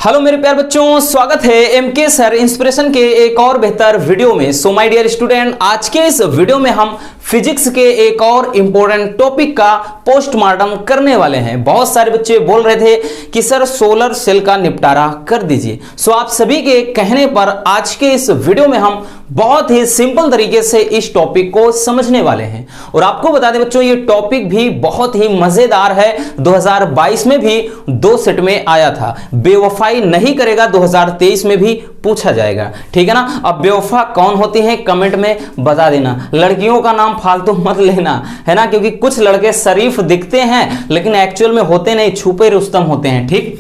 Hello मेरे प्यारे बच्चों, स्वागत है एमके सर इंस्पिरेशन के एक और बेहतर वीडियो में। सो माय डियर स्टूडेंट, आज के इस वीडियो में हम फिजिक्स के एक और इंपॉर्टेंट टॉपिक का पोस्टमार्टम करने वाले हैं। बहुत सारे बच्चे बोल रहे थे कि सर सोलर सेल का निपटारा कर दीजिए। सो आप सभी के कहने पर आज के इस वीडियो में हम बहुत ही सिंपल तरीके से इस टॉपिक को समझने वाले हैं। और आपको बता दें बच्चों, ये टॉपिक भी बहुत ही मजेदार है। 2022 में भी 2 सेट में आया था। बेवफाई नहीं करेगा 2023 में भी पूछा जाएगा, ठीक है ना। अब बेवफा कौन होती है कमेंट में बता देना। लड़कियों का नाम फालतू मत लेना, है ना, क्योंकि कुछ लड़के शरीफ दिखते हैं लेकिन एक्चुअल में होते नहीं, छुपे रुस्तम होते हैं। ठीक,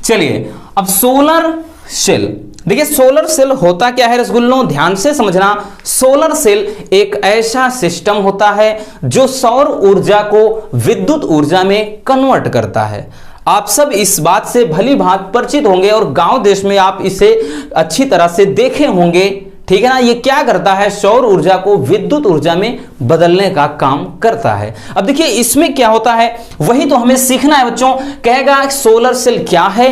चलिए अब सोलर सेल देखिए। सोलर सेल होता क्या है रसगुल्लों, ध्यान से समझना। सोलर सेल एक ऐसा सिस्टम होता है जो सौर ऊर्जा को विद्युत ऊर्जा में कन्वर्ट करता है। आप सब इस बात से भली भांति परिचित होंगे और गांव देश में आप इसे अच्छी तरह से देखे होंगे, ठीक है ना। ये क्या करता है, सौर ऊर्जा को विद्युत ऊर्जा में बदलने का काम करता है। अब देखिए इसमें क्या होता है, वही तो हमें सीखना है बच्चों। कहेगा सोलर सेल क्या है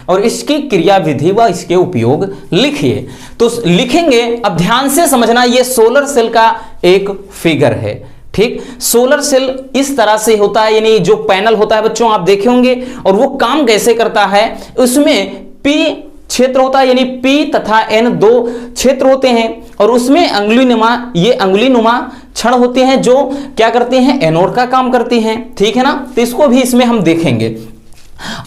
और इसकी क्रिया विधि व इसके उपयोग लिखिए। तो लिखेंगे, अब ध्यान से समझना। ये सोलर सेल का एक फिगर है, ठीक। सोलर सेल इस तरह से होता है, यानी जो पैनल होता है बच्चों आप देखे होंगे। और वो काम कैसे करता है, उसमें P क्षेत्र होता है, यानी P तथा N 2 क्षेत्र होते हैं। और उसमें ये अंगुलीनुमा छड़ होते हैं जो क्या करते हैं, एनोड का काम करती हैं, ठीक है ना। तो इसको भी इसमें हम देखेंगे।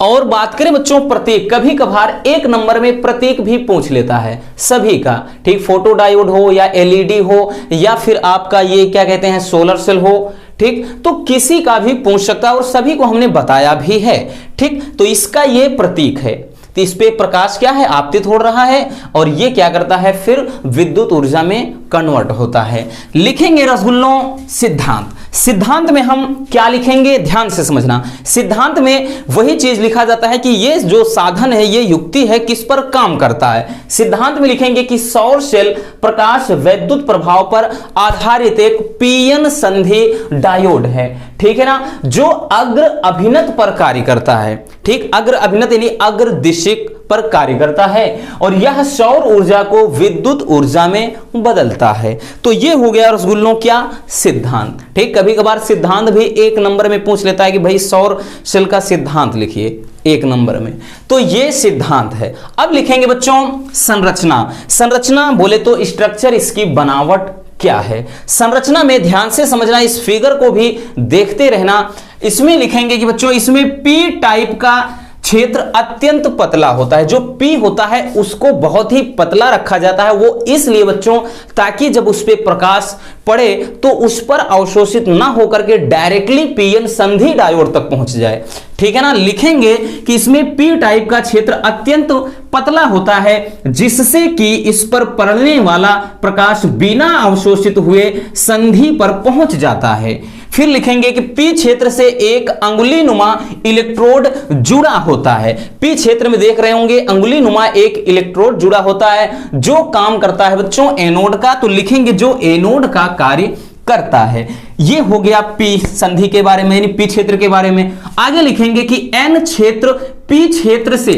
और बात करें बच्चों प्रतीक, कभी कभार एक नंबर में प्रतीक भी पूछ लेता है सभी का, ठीक। फोटो डायोड हो या एलईडी हो या फिर आपका ये क्या कहते हैं सोलर सेल हो, ठीक। तो किसी का भी पूछ सकता है और सभी को हमने बताया भी है, ठीक। तो इसका ये प्रतीक है, तो इस पे प्रकाश क्या है, आपतित हो रहा है और ये क्या करता है, फिर विद्युत ऊर्जा में कन्वर्ट होता है। लिखेंगे रसगुल्लों सिद्धांत। सिद्धांत में हम क्या लिखेंगे, ध्यान से समझना। सिद्धांत में वही चीज लिखा जाता है कि ये जो साधन है, ये युक्ति है, किस पर काम करता है। सिद्धांत में लिखेंगे कि सौर सेल प्रकाश वैद्युत प्रभाव पर आधारित एक पीएन संधि डायोड है, ठीक है ना, जो अग्र अभिनत पर कार्य करता है, ठीक। अग्र अभिनत यानी अग्र दिशिक पर कार्य करता है और यह सौर ऊर्जा को विद्युत ऊर्जा में बदलता है। तो ये हो गया रसगुल्लों क्या, सिद्धांत, ठीक। कभी कभार सिद्धांत भी एक नंबर में पूछ लेता है कि भाई सौर सेल का सिद्धांत लिखिए एक नंबर में, तो ये सिद्धांत है। अब लिखेंगे बच्चों संरचना। संरचना बोले तो स्ट्रक्चर, इसकी बनावट क्या है। संरचना में ध्यान से समझना, इस फिगर को भी देखते रहना। इसमें लिखेंगे कि बच्चों इसमें पी टाइप का क्षेत्र अत्यंत पतला होता है। जो P होता है उसको बहुत ही पतला रखा जाता है, वो इसलिए बच्चों ताकि जब उस पर प्रकाश पड़े तो उस पर अवशोषित ना होकर के डायरेक्टली पीएन संधि डायोड तक पहुंच जाए, ठीक है ना। लिखेंगे कि इसमें P टाइप का क्षेत्र अत्यंत पतला होता है जिससे कि इस पर पड़ने वाला प्रकाश बिना अवशोषित हुए संधि पर पहुंच जाता है। फिर लिखेंगे कि P क्षेत्र से एक अंगुलीनुमा इलेक्ट्रोड जुड़ा होता है। P क्षेत्र में देख रहे होंगे अंगुलीनुमा एक इलेक्ट्रोड जुड़ा होता है जो काम करता है बच्चों एनोड का। तो लिखेंगे जो एनोड का कार्य करता है। ये हो गया P संधि के बारे में, यानी P क्षेत्र के बारे में। आगे लिखेंगे कि N क्षेत्र P क्षेत्र से,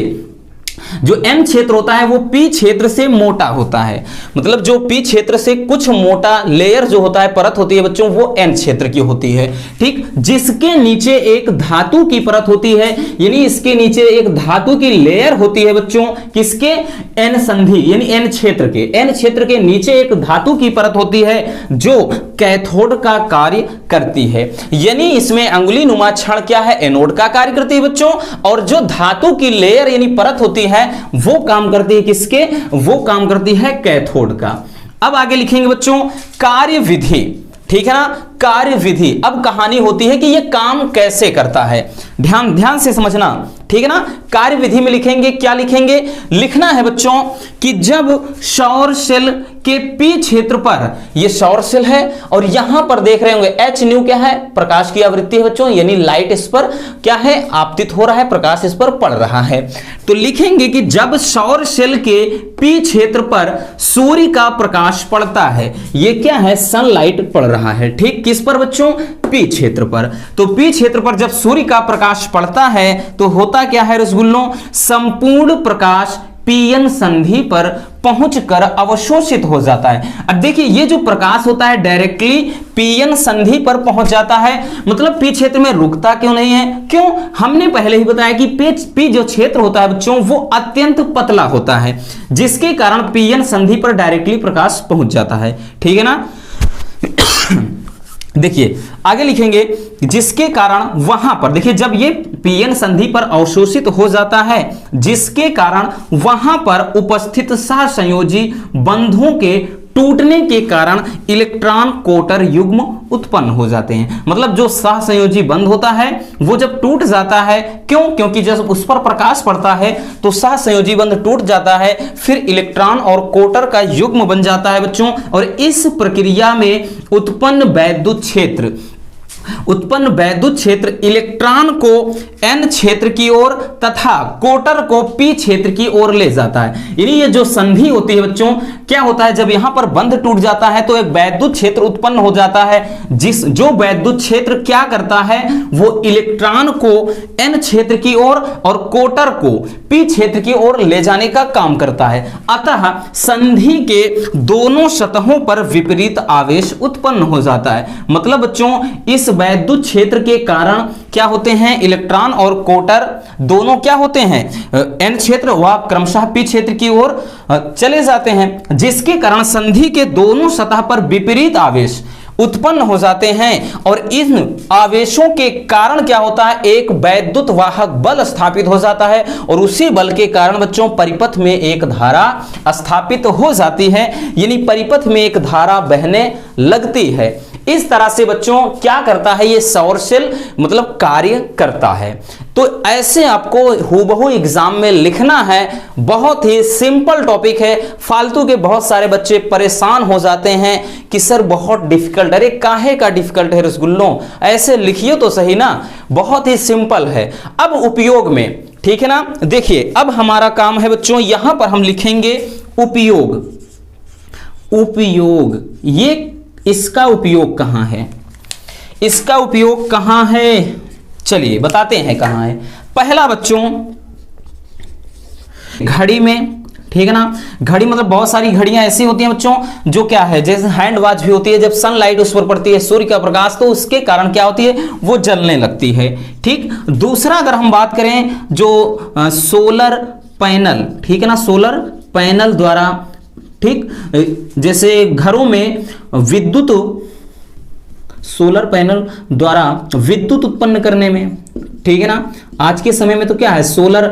जो N क्षेत्र होता है वो P क्षेत्र से मोटा होता है। मतलब जो P क्षेत्र से कुछ मोटा लेयर जो होता है, परत होती है बच्चों, वो N क्षेत्र की होती है, ठीक। जिसके नीचे एक धातु की परत होती है, यानी इसके नीचे एक धातु की लेयर होती है बच्चों, किसके, N संधि यानी N क्षेत्र के। N क्षेत्र के नीचे एक धातु की परत होती है जो कैथोड का कार्य करती है। यानी इसमें अंगुलीनुमा छड़ क्या है, एनोड का कार्य करती है बच्चों। और जो धातु की लेयर यानी परत होती है वो काम करती है किसके, वो काम करती है कैथोड का। अब आगे लिखेंगे बच्चों कार्य विधि, ठीक है ना। कार्य विधि, अब कहानी होती है कि ये काम कैसे करता है। ध्यान से समझना, ठीक है ना। कार्य विधि में लिखेंगे, क्या लिखेंगे, लिखना है बच्चों कि जब सौर सेल के P क्षेत्र पर, ये सौर सेल है और यहां पर देख रहे होंगे H न्यू क्या है, प्रकाश की आवृत्ति है बच्चों, यानी लाइट इस पर क्या है, आपतित हो रहा है, प्रकाश इस पर पड़ रहा है। तो लिखेंगे कि जब सौर सेल के P क्षेत्र पर सूर्य का प्रकाश पड़ता है, ये क्या है, सनलाइट पड़ रहा है, ठीक। किस पर बच्चों, P क्षेत्र पर। तो P क्षेत्र पर जब सूर्य का प्रकाश पड़ता है तो होता होता क्या है रसगुल्लों, संपूर्ण प्रकाश पीएन संधि पर पहुंचकर अवशोषित हो जाता है। अब देखिए ये जो प्रकाश होता है डायरेक्टली पीएन संधि पर पहुंच जाता है, मतलब पी क्षेत्र में रुकता क्यों नहीं है? क्यों? हमने पहले ही बताया कि पी जो क्षेत्र होता है बच्चों वो अत्यंत पतला होता है, जिसके कारण पीएन संधि पर डायरेक्टली प्रकाश पहुंच जाता है। ठीक है ना। देखिए आगे लिखेंगे, जिसके कारण वहां पर देखिए जब ये पीएन संधि पर अवशोषित हो जाता है, जिसके कारण वहां पर उपस्थित सहसंयोजी बंधों के टूटने के कारण इलेक्ट्रॉन कोटर युग्म उत्पन्न हो जाते हैं। मतलब जो सहसंयोजी बंध होता है वो जब टूट जाता है, क्यों? क्योंकि जब उस पर प्रकाश पड़ता है तो सहसंयोजी बंध टूट जाता है, फिर इलेक्ट्रॉन और कोटर का युग्म बन जाता है बच्चों, और इस प्रक्रिया में उत्पन्न वैद्युत क्षेत्र इलेक्ट्रॉन को एन क्षेत्र की ओर तथा कोटर को पी क्षेत्र की ओर ले जाता है। यानी ये जो संधि होती है बच्चों, क्या होता है जब यहां पर बंध टूट जाता है तो एक वैद्युत क्षेत्र उत्पन्न हो जाता है, जो वैद्युत क्षेत्र क्या करता है वो इलेक्ट्रॉन को एन क्षेत्र की ओर और कोटर को पी क्षेत्र की ओर ले जाने का काम करता है। अतः संधि के दोनों सतहों पर विपरीत आवेश उत्पन्न हो जाता है। मतलब बच्चों इस वैद्युत क्षेत्र के कारण क्या होते हैं, इलेक्ट्रॉन और कोटर दोनों क्या होते हैं, एन क्षेत्र व क्रमशः पी क्षेत्र की ओर चले जाते हैं, जिसके कारण संधि के दोनों सतह पर विपरीत आवेश उत्पन्न हो जाते हैं। और इन आवेशों के कारण क्या होता है, एक वैद्युत वाहक बल स्थापित हो जाता है, और उसी बल के कारण बच्चों परिपथ में एक धारा स्थापित हो जाती है, यानी परिपथ में एक धारा बहने लगती है। इस तरह से बच्चों क्या करता है, ये सौर सेल मतलब कार्य करता है। तो ऐसे आपको हूबहू एग्जाम में लिखना है, बहुत ही सिंपल टॉपिक है। फालतू के बहुत सारे बच्चे परेशान हो जाते हैं कि सर बहुत डिफिकल्ट, अरे काहे का डिफिकल्ट है रसगुल्लों, ऐसे लिखिए तो सही ना, बहुत ही सिंपल है। अब उपयोग में, ठीक है ना, देखिए अब हमारा काम है बच्चों, यहां पर हम लिखेंगे उपयोग। ये इसका उपयोग कहां है, इसका उपयोग कहां है, चलिए बताते हैं कहां है। पहला बच्चों घड़ी में, ठीक है ना, घड़ी मतलब बहुत सारी घड़ियां ऐसी होती हैं बच्चों जो क्या है, जैसे हैंड वॉच भी होती है, जब सनलाइट उस पर पड़ती है, सूर्य का प्रकाश, तो उसके कारण क्या होती है, वो जलने लगती है। ठीक। दूसरा अगर हम बात करें जो सोलर पैनल, ठीक है ना, सोलर पैनल द्वारा, ठीक, जैसे घरों में सोलर पैनल द्वारा विद्युत उत्पन्न करने में, ठीक है ना, आज के समय में तो क्या है, सोलर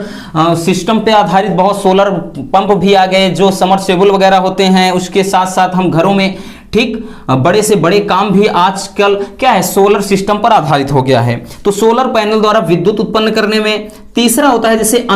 सिस्टम पे आधारित बहुत सोलर पंप भी आ गए जो समरसेबल वगैरह होते हैं। उसके साथ साथ हम घरों में, ठीक, बड़े से बड़े काम भी आजकल क्या है, सोलर सिस्टम पर आधारित हो गया है। तो सोलर पैनल द्वारा विद्युत उत्पन्न करने में। तीसरा होता है जैसे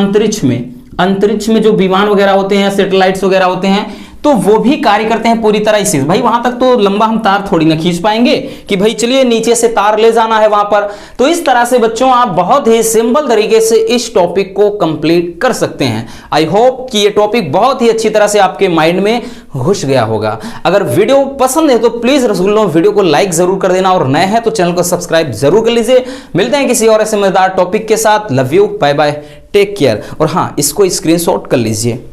अंतरिक्ष में जो विमान वगैरह होते हैं, सैटेलाइट्स वगैरह होते हैं, तो वो भी कार्य करते हैं पूरी तरह से। भाई वहां तक तो लंबा हम तार थोड़ी ना खींच पाएंगे कि भाई चलिए नीचे से तार ले जाना है वहां पर। तो इस तरह से बच्चों आप बहुत ही सिंपल तरीके से इस टॉपिक को कंप्लीट कर सकते हैं। आई होप कि ये टॉपिक बहुत ही अच्छी तरह से आपके माइंड में घुस गया होगा। अगर वीडियो पसंद है तो प्लीज रसगुल्लों वीडियो को लाइक जरूर कर देना, और नए हैं तो चैनल को सब्सक्राइब जरूर कर लीजिए। मिलते हैं किसी और ऐसे मजेदार टॉपिक के साथ। Love you, bye bye, take care. और हाँ, इसको स्क्रीनशॉट कर लीजिए।